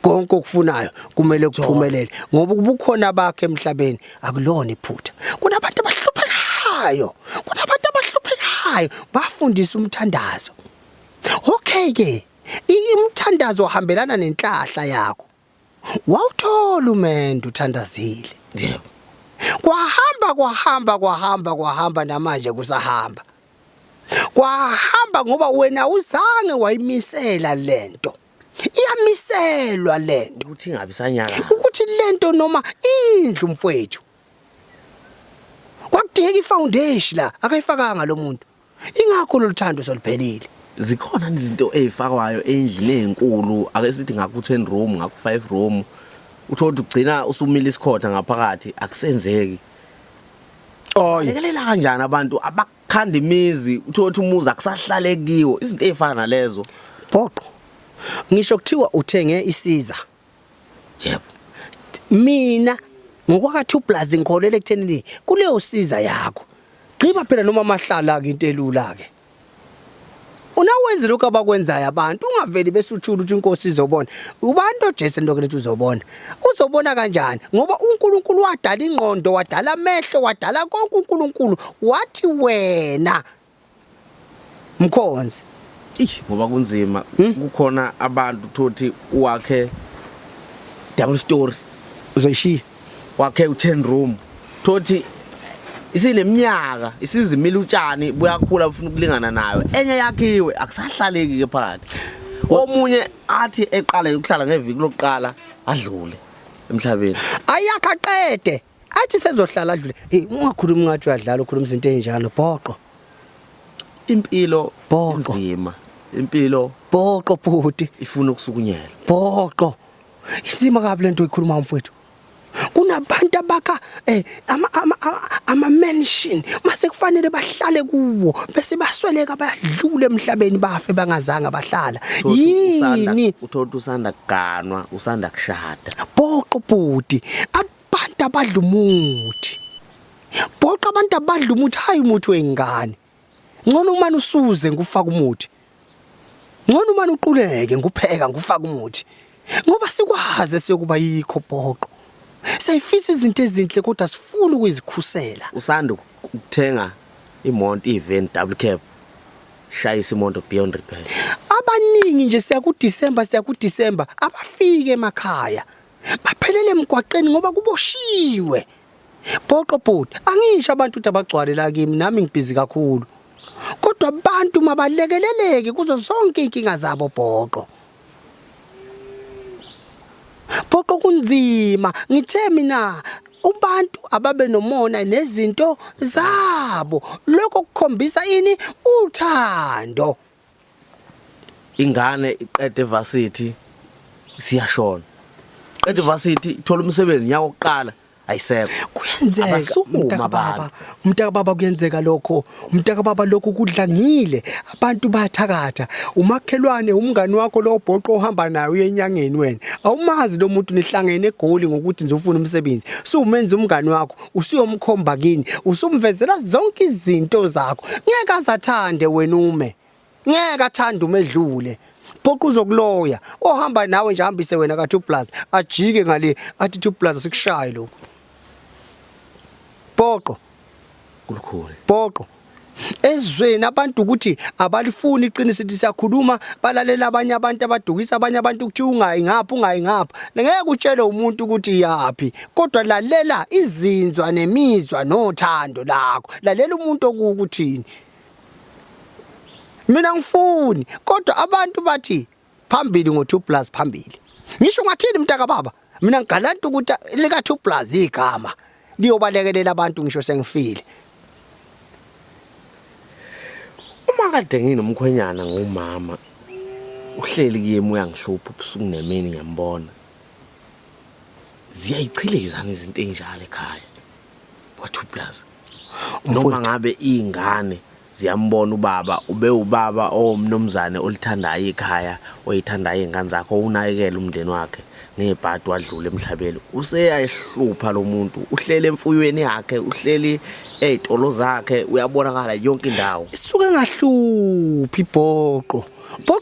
konke okufunayo kumele kuphumelele ngoba kubukhona bakhe emhlabeni akulona iphutha kunabantu abahluphekayo bafundisa umthandazo okay ke imthandazo ohambelana nenhlahla yakho wawuthola umendo uthandazile yebo kwahamba namanje kusahamba kwahamba ngoba wena uzange wayimisela lento iyamiselwa lento ukuthi ingabi sanyaka ukuthi lento noma indlu mfowethu kwakudingeka ifoundation la akayifakanga lo muntu ingakho loluthando soliphelile zikhona izinto ezifakwayo endlini ezinkulu ake sithi ngaku 10 room ngaku 5 room uthothi ugcina usumile isikhotha ngaphakathi akusenzeki lekelela kanjani abantu abakhanda imizi uthothi umuzi akusahlale kiwo izinto ezifana nalezo phoqo ngisho kuthiwa uthenge isiza yebo mina ngokwaka2 plus ngikholele ekuthenini kuleyo siza yakho qiba phela noma amahlala ke into elula ke unawenza lokho abakwenzayo abantu ungaveli bese uthula ukuthi inkosi izobona ubantu oJesu lokho lethi uzobona kanjani ngoba uNkulunkulu wadala ingqondo wadala amehlo wadala konke uNkulunkulu wathi wena mkhonzi ngoba kunzima kukhona abantu thothi wakhe double story uzoyishiya wakhe u10 room thothi isineminyaka isizimile utshani buyakhula ufuna ukulingana nayo enye yakhiwe akusahlaleki ke phakathi omunye athi eqala ukuhlala ngeviki lokuqala adlule emhlabeni ayakaqede athi sezohlala adlule ungakhulumi ngathi uyadlala ukhuluma izinto ezinjalo bhoqo impilo nzima impilo bhoqo bhuti ifuna ukusukunyela bhoqo isima kabi lento oyikhuluma mfowethu kunabantu abakha ama mansion mase kufanele bahlale kuwo bese basweleka bayadlula emhlabeni bafe bangazange bahlala yini uthothi usanda kuganwa usanda kushada bhoqo bhuti abantu abadla umuthi Bhoqa abantu abadla umuthi hayi umuthi weingane. Ngcono umane usuze ngufaka umuthi. Ngcono umane uquleke ngupheka ngufaka umuthi. Ngoba sikwazi siyokuba yikho bhoqo. Sayifisa izinto ezinhle kodwa sifuna ukuzikhusela. Usanda ukuthenga imoto ivan double cab. Shayisa imoto beyond repair. Abaningi nje siya ku December abafike emakhaya. Baphelele emgwaqeni ngoba kuboshiwe. Bhoqo bhuti, angisho abantu ukuthi abagcwale la kimi nami ngibhizi kakhulu. Kodwa abantu mabalekeleleke kuzo zonke inkinga zabo bhoqo. Bhoqo kunzima, ngithe mina ubantu ababe nomona nezinto zabo. Lokho kukhombisa ini uthando. Ingane iqede varsity siyashona. Qede varsity ithola umsebenzi nyaka oqala ayisekho. Kuyenzeka mntaka baba kuyenzeka lokho. Mntaka baba lokho kudlangile. Abantu bayathakatha. Umakhelwane umngani wakho lo bhoqo ohamba naye uyenyangeni wena. Awumazi lo muntu nihlangene egoli ngokuthi nizofuna umsebenzi. Sumenza umngani wakho, usiyomkhomba kini, usumvezela zonke izinto zakho. Ngeke azathande wena ume. Ngeke athande umedlule. Bhoqo uzokuloya. Ohamba nawe nje hambise wena ka 2 plus. Ajike ngale athi 2 plus sikushaye lokho. Bhoqo kulukhulu. Bhoqo ezweni abantu ukuthi abalifuni iqiniso lithi siyakhuluma balalela abanye abantu abadukisa abanye abantu ukuthi ungayi ngapha ngeke utshele umuntu ukuthi yapi kodwa lalela izinzwa nemizwa nothando lakho lalela umuntu okukuthini. Mina ngifuni kodwa abantu bathi phambili ngo2 plus phambili. Ngisho ngathini mntaka baba mina ngigalanta ukuthi lika 2 plus igama liyobalekelela abantu ngisho sengifile. Uma kade nginomkhwenyana ngumama uhleli kuyemi uyangihlupha ubusuku nemini ngiyambona. Ziyayichilezana izinto enjalo ekhaya. Wa2 plus. Noma ngabe ingane ziyambona ubaba ube ubaba omnomzane olithandayo ekhaya oyithandayo ingane zakho unakekela umndeni wakhe ngebhadi wadlula emhlabeni useyayihlupha lo muntu uhlele emfuyweni yakhe uhleli ezitolo zakhe uyabonakala yonke indawo isuke ngahluphi bhoqo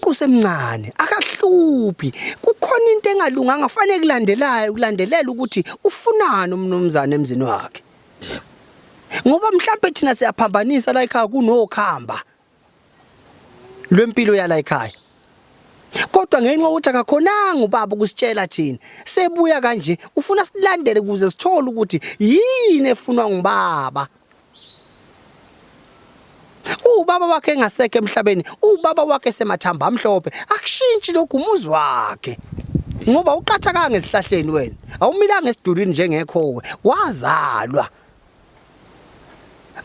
usemncane akahluphi kukhona into engalunganga kufanele kulandelela ukuthi ufunani umnomzane emzini wakhe ngoba mhlawumbe thina siyaphambanisa la ekhaya kunokhamba lwempilo yala ekhaya kodwa ngenxa ukuthi akakhonanga ubaba ukusitshela thina sebuya kanje ufuna silandele kuze sithole ukuthi yini efunwa ngubaba ubaba wakhe engasekho emhlabeni ubaba wakhe semathamba amhlophe akushintshi lokhu umuzi wakhe ngoba uqatha kanga esihlahleni wena awumilanga esidulini njengekhowe wazalwa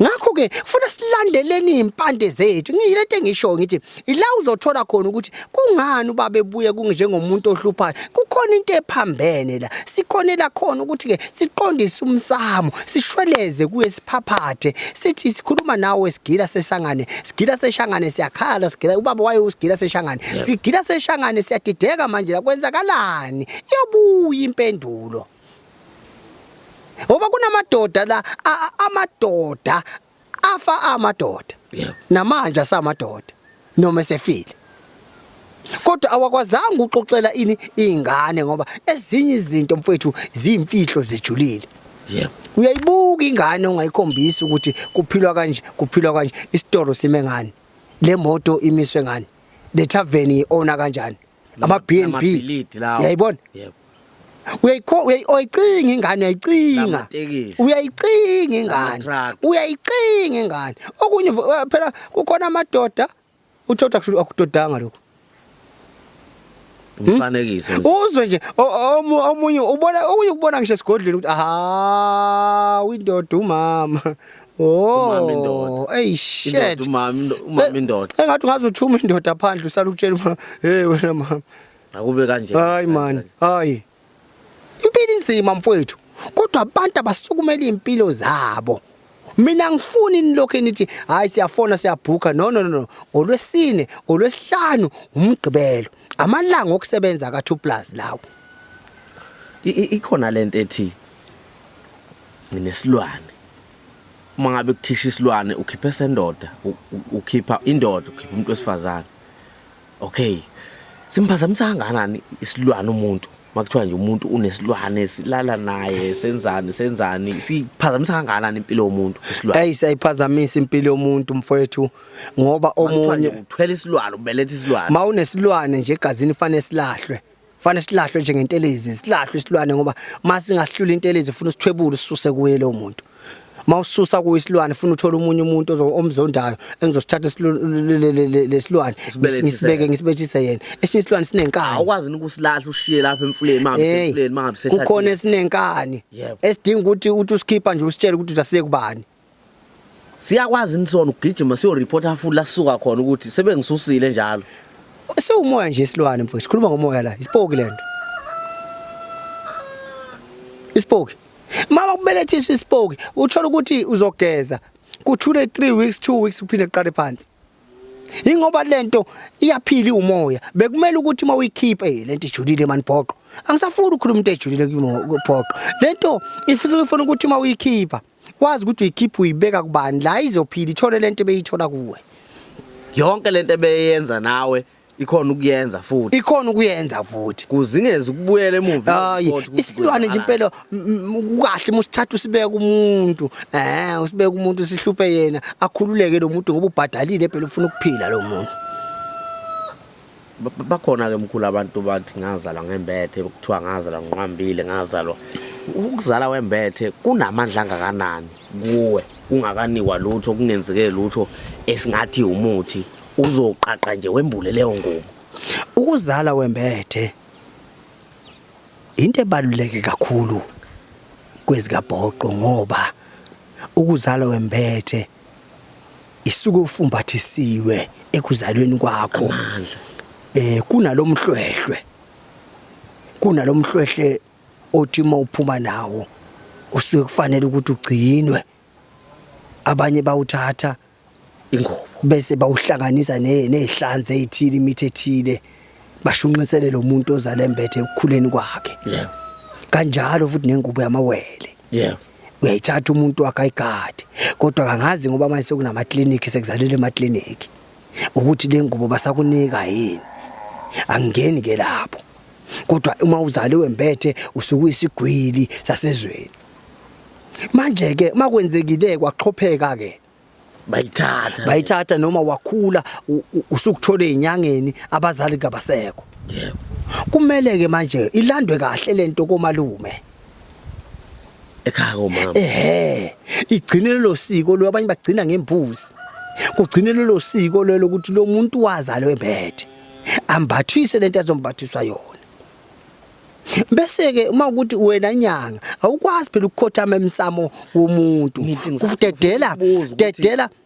ngakho ke funa silandeleni impande zethu ngiyilento engisho ngithi ila uzothola khona ukuthi kungani ubaba ebuye kunjengomuntu ohluphayo kukhona into ephambene la sikhonela khona ukuthi ke siqondise umsamo sishweleze kuye siphaphathe sithi sikhuluma nawe sigila seshangane siyakhala sigila ubaba waye usigila seshangane sigila seshangane siyadideka manje la kwenzakalani iyobuya impendulo Oba kunamadoda la amadoda afa amadoda namanje asamadoda noma esefile kodwa awakwazanga uxoxela ini ingane ngoba ezinye izinto mfowethu zimfihlo zijulile uyayibuka ingane ongayikhombisa ukuthi kuphilwa kanje isitoro sime ngani le moto imiswe ngani the tavern iona kanjani ama BNB yayibona uyayicinga ingane uyayicinga ingane okunye phela kukhona amadoda uthola akudodanga lokho umfanekiso uzwe nje omunye ukubona ngisho esigodlweni ukuthi aha windoda umama hey shit umama indoda engathi ungazothuma indoda phandle usala ukutshela hey wena mama akube kanje hayi man hayi impilo inzima mfowethu kodwa abantu abasukumela impilo zabo mina ngifuni nilokho nithi hayi siyafona siyabhuka no olwesine olwesihlanu umgqibelo amalanga okusebenza ka 2 plus lawo ikhona lento ethi nginesilwane mangabe ukhisha isilwane ukhipha sendoda ukhipha indoda ukhipha umuntu wesifazane okay simphazamisa kangakanani isilwane umuntu makuthiwa nje umuntu unesilwane silala naye senzani siphazamisa kangakanani impilo yomuntu isilwane siyayiphazamisa impilo yomuntu mfowethu ngoba omunye uthwele isilwane ubelethe isilwane mawunesilwane nje egazini fanele silahlwe njengentelezi silahlwe isilwane ngoba masingahlula intelezi ufuna usithwebule ususe kuye lo muntu mawususa kuyisilwane ufuna uthola umunye umuntu omzondayo engizosithatha lesilwane ngisibethise yena esinye isilwane sinenkani awukwazi ukusilahla ushiye lapha emfuleni mangabe seshathile kukhona esinenkani esidinga ukuthi usikhipha nje usitshele ukuthi asiye kubani siyakwazi nisona ugijima siyo report futhi lasuka khona ukuthi sebengisusile njalo sewumoya nje isilwane mfowethu sikhuluma ngomoya la isipoki lento isipoki mama kubelethisa isipoki uthola ukuthi uzogeza kuthule 3 weeks 2 weeks uphinde uqale phansi ingoba lento iyaphila umoya bekumele ukuthi mawuyikhipha lento ijulile mani bhoqo angisafuni ukukhuluma into ejulile kubhoqo lento ifuna ukuthi mawuyikhipha wazi ukuthi uyikhipha uyibeka kubani la izophila ithole lento beyithola kuwe yonke lento ebeyenza nawe ikhona ukuyenza futhi kuzingeze ukubuyela emuva isilwane nje impela kukahle musithatha usibeke kumuntu usibeke umuntu sihluphe yena akhululeke lo muntu ngoba ubhadalile phela ufuna ukuphila lo muntu bakhona ke mkhulu abantu bathi ngazalwa ngembethe kuthiwa ngazalwa ngiqhambile ngazalwa ukuzala wembethe kunamandla angakanani kuwe ungakanikwa lutho kungenzeke lutho esingathi umuthi uzoqaqa nje wembule leyo ngubo ukuzala wembethe into ebaluleke kakhulu kwezikabhoqo ngoba ukuzala wembethe isuke ufumbathisiwe ekuzalweni kwakho kunalomhlwehlwe othi mawuphuma nawo usuke kufanele ukuthi ugcinwe abanye bawuthatha ingobo bese bawuhlanganisa nezihlanze ezithile imithi ethile bashunqisele lo muntu ozala embethe ukukhuleni kwakhe kanjalo futhi nengubo yamawele uyayithatha umuntu wakhe ayigade kodwa kangazi ngoba manje sekunama clinic sekuzalela ema clinic ukuthi le ngubo basakunika yini angeni ke lapho kodwa uma uzale wembethe usuke isigwili sasezweni manje ke makwenzekile kwaqhopheka ke bayithatha noma wakhula usukuthole inyangeni abazali kabasekho kumele ke manje ilandwe kahle lento komalume ekhaya komama igcine lo siko lo abanye bagcina ngembuzi kugcine lo siko lo ukuthi lo muntu wazalwe wembethe ambathwise lento azombathiswa yona bese ke uma ukuthi wena nyanga awukwazi phela ukukhothama emsamo womuntu kufudedela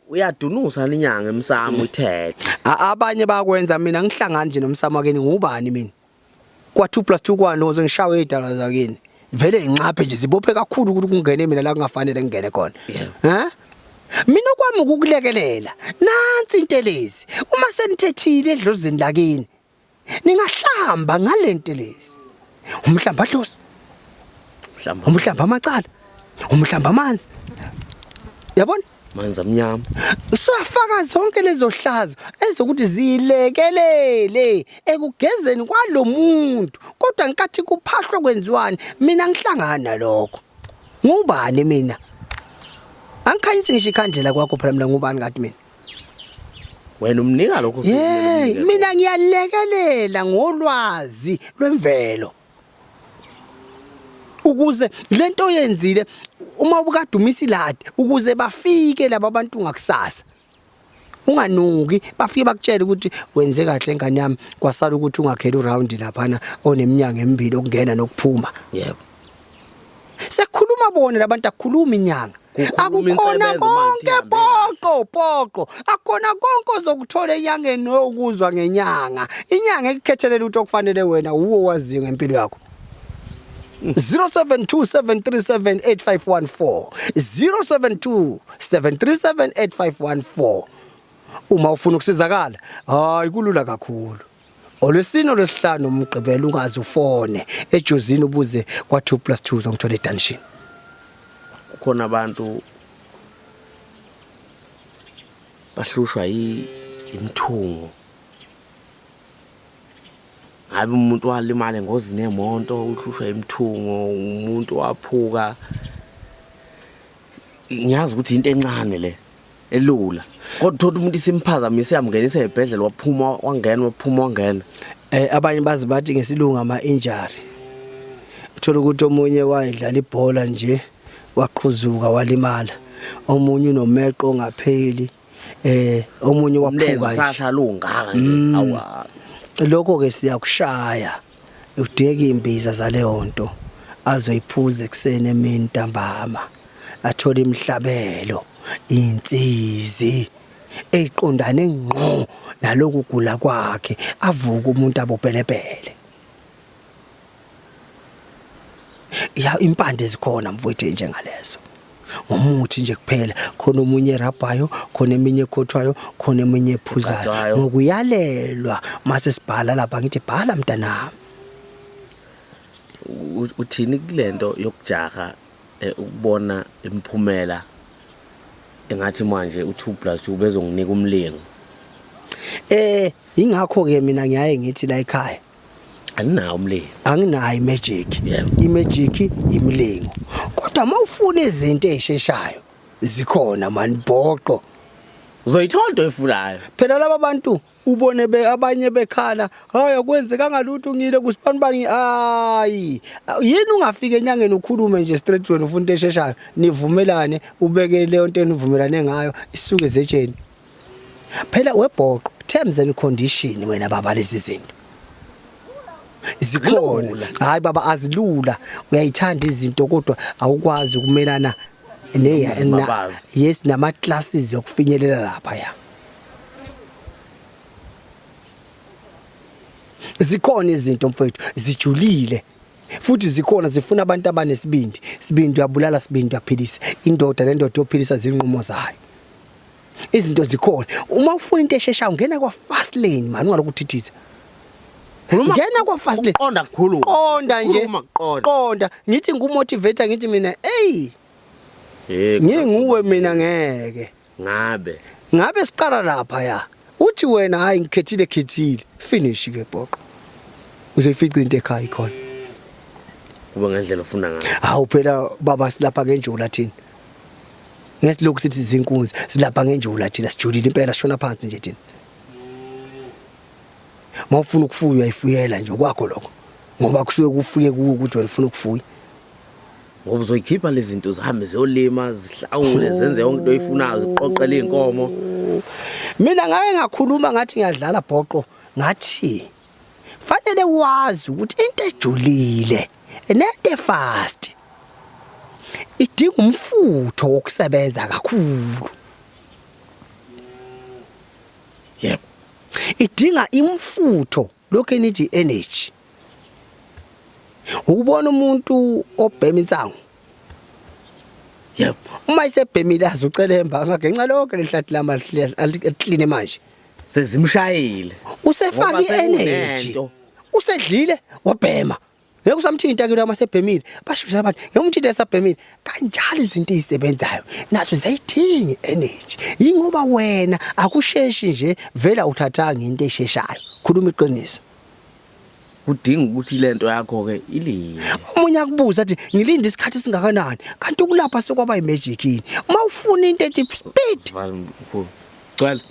uyadunusa inyanga emsamo ithethe abanye bakwenza mina ngihlangana nje nomsamo wakeni ngubani mina kwa 2+2 kwanoze ngishawe idala zakeni vele inqaphe nje zibophe kakhulu ukuthi kungene mina la kungafanele ngene khona mina kwami ukukulekelela nansi intelezi uma senithethile edlozini lakini ningahlamba ngalentelezi umhlamba dlozi umhlamba amacala umhlamba amanzi yabona manzi amnyama usafaka zonke lezo hlazo ezokuthi zilekelele ekugezeni kwalomuntu kodwa nkathi kuphahlwa kwenziwani mina ngihlangana lokho ngubani mina angikhanyisi ngisho ikhandlela kwakho phela mina ngubani kathi mina wena umnika lokho mina ngiyalekelela ngolwazi lwemvelo ukuze lento yenzile uma ubukadumisa iladi ukuze bafike laba bantu ngakusasa unganuki bafike bakutshela ukuthi wenze kahle ngane yami kwasala ukuthi ungakhela uround laphana oneminyanga emibili okungena nokuphuma sekukhuluma bona labantu akukhuluma inyanga akukhona konke poqo akona konke ozokuthola enyangeni nokuzwa ngenyanga inyanga ekukhethelele ukuthi okufanele wena uwo wazi ngempilo yakho 0727378514 0727378514 uma ufuna ukusizakala hayi kulula kakhulu olwesino lwesihlanu umgqibelo ungazi ufone ejozini ubuze kwa 2+2 uzongithola edanishini khona abantu bahlushwa imithungo. Ngabe umuntu walimala engozini yemonto uhlushwa imithungo, umuntu waphuka. Ngiyazi ukuthi into encane le elula. Kodwa thola umuntu isimphazamise yamngenisa ebhedlela waphuma wangena. Abanye bazi bathi ngesilungu ama-injury. Uthola ukuthi omunye wayedlala ibhola nje waqhuzuka walimala. Omunye unomeqo ongapheli. Omunye waphuka nje. Sasha lungaka nje awa. Lokho ke siyakushaya. Udeka imbiza zaleyo nto azoyiphuza eksene emini ntambama. Athola imhlabelo, insizi eziqondane ngqo naloku kugula kwakhe, avuka umuntu abophelepele. Ya impande zikhona mfowethu njengalezo. Ngomuthi nje kuphela, khona omunye erabhayo, khona eminye ekhothwayo, khona eminye ephuzayo. Ngokuyalelwa mase sibhala lapha ngithi bhala mntanami. Uthini kulento yokujaha ukubona imphumela engathi manje u2+2 bezonginika umlingo? Ingakho ke mina ngiyaye ngithi la ekhaya anginawo umlingo. Anginayo imagic. Imagic imilingo. Kodwa mawufuna izinto ezisheshayo zikhona mani bhoqo. Uzoyithola into efulayo. Phela laba bantu ubone abanye bekhala, hayi akwenzeka ngalutho ngile kusipanibani. Hayi yini ungafika enyangeni ukhulume nje straight wena ufuna into esheshayo, nivumelane ubeke leyo nto enivumelane ngayo isuke ezetsheni. Phela webhoqo terms and condition wena baba lezi zinto zikhona. Hayi baba azilula, uyayithanda izinto kodwa awukwazi ukumelana yes nama classes yokufinyelela lapha ya. Zikhona izinto mfowethu zijulile futhi zikhona zifuna abantu abanesibindi. Sibindi uyabulala, sibindi uyaphilisa. Indoda lendoda yophilisa zinqumo zayo. Izinto zikhona. Uma ufuna into esheshayo ungena kwa fast lane manje ungalokuthithiza. Ngena kwa fast lane. Qonda kukhulu. Qonda nje. Qonda. Ngithi ngumotivator ngithi mina nginguwe mina ngeke. Ngabe siqala lapha ya. Uthi wena hayi ngikhethile finish ke bhoqo. Uzoyifica into ekhaya ikhona. Kuba ngendlela ofuna ngayo. Hawu phela baba silapha ngenjula thina. Ngesilokhu sithi izinkunzi silapha ngenjula thina sijulile impela sishona phansi nje thina. Mawufuna ukufuya uyayifuyela nje kwakho lokho. Ngoba kusuke kufuye kuwe ukuthi wena ufuna ukufuya. Ngoba uzoyikhipha lezi zinto zihambe ziyolima zihlawule zenze yonke into oyifunayo ziqoqele inkomo. Mina ngaye ngakhuluma ngathi ngiyadlala bhoqo ngathi fanele wazi ukuthi into ejulile nento efast idinga umfutho wokusebenza kakhulu. Yep. Idinga imfutho lokho enithi energy. Ubona umuntu obhema insangu. Yep. Uma isebhemile azucelemba ngenxa lokho lehlathi lama clean manje. Sezimshayile. Usefaka i-energy. Usedlile wabhema. Ngeke usamthinta ke lo masebhemile. Bashusha abantu. Ngemuntu into esabhemile kanjalo izinto ezisebenzayo nazo ziyidinga energy. Ingoba wena akusheshi nje vela uthathanga into esheshayo. Khuluma iqiniso. Udinga ukuthi lento yakho ke ilini. Umunye akubuza athi ngilinde isikhathi singakanani kanti ukulapha sekwaba imagic yini. Uma ufuna into ethi speed. Gcwele.